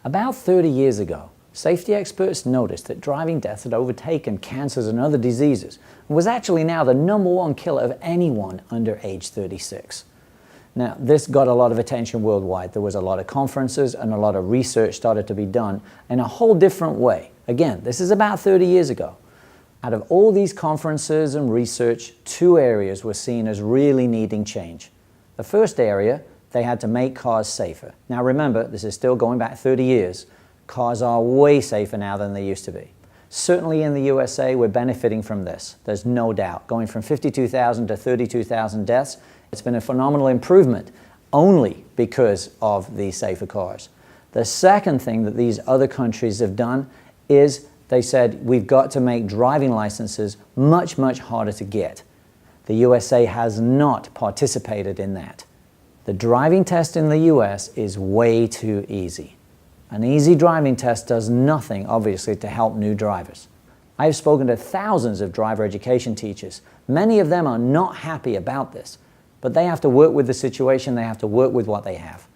About 30 years ago, safety experts noticed that driving deaths had overtaken cancers and other diseases and was actually now the #1 killer of anyone under age 36. Now, this got a lot of attention worldwide. There was a lot of conferences and a lot of research started to be done in a whole different way. Again, this is about 30 years ago. Out of all these conferences and research, 2 areas were seen as really needing change. The first area, they had to make cars safer. Now remember, this is still going back 30 years. Cars are way safer now than they used to be. Certainly in the USA, we're benefiting from this. There's no doubt. Going from 52,000 to 32,000 deaths, it's been a phenomenal improvement only because of these safer cars. The second thing that these other countries have done is they said, we've got to make driving licenses much, much harder to get. The USA has not participated in that. The driving test in the US is way too easy. An easy driving test does nothing, obviously, to help new drivers. I have spoken to thousands of driver education teachers. Many of them are not happy about this, but they have to work with the situation, they have to work with what they have.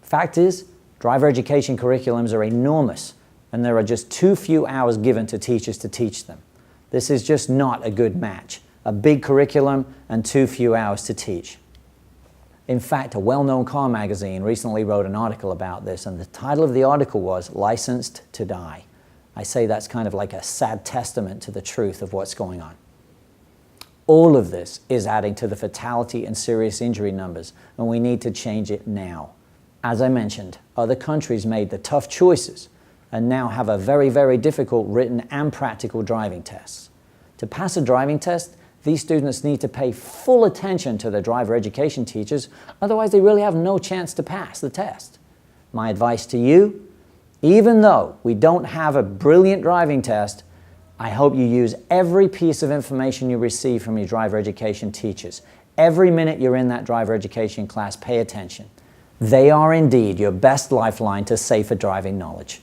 Fact is, driver education curriculums are enormous, and there are just too few hours given to teachers to teach them. This is just not a good match. A big curriculum and too few hours to teach. In fact, a well-known car magazine recently wrote an article about this, and the title of the article was Licensed to Die. I say that's kind of like a sad testament to the truth of what's going on. All of this is adding to the fatality and serious injury numbers, and we need to change it now. As I mentioned, other countries made the tough choices and now have a very, very difficult written and practical driving tests. To pass a driving test, these students need to pay full attention to their driver education teachers, otherwise they really have no chance to pass the test. My advice to you, even though we don't have a brilliant driving test, I hope you use every piece of information you receive from your driver education teachers. Every minute you're in that driver education class, pay attention. They are indeed your best lifeline to safer driving knowledge.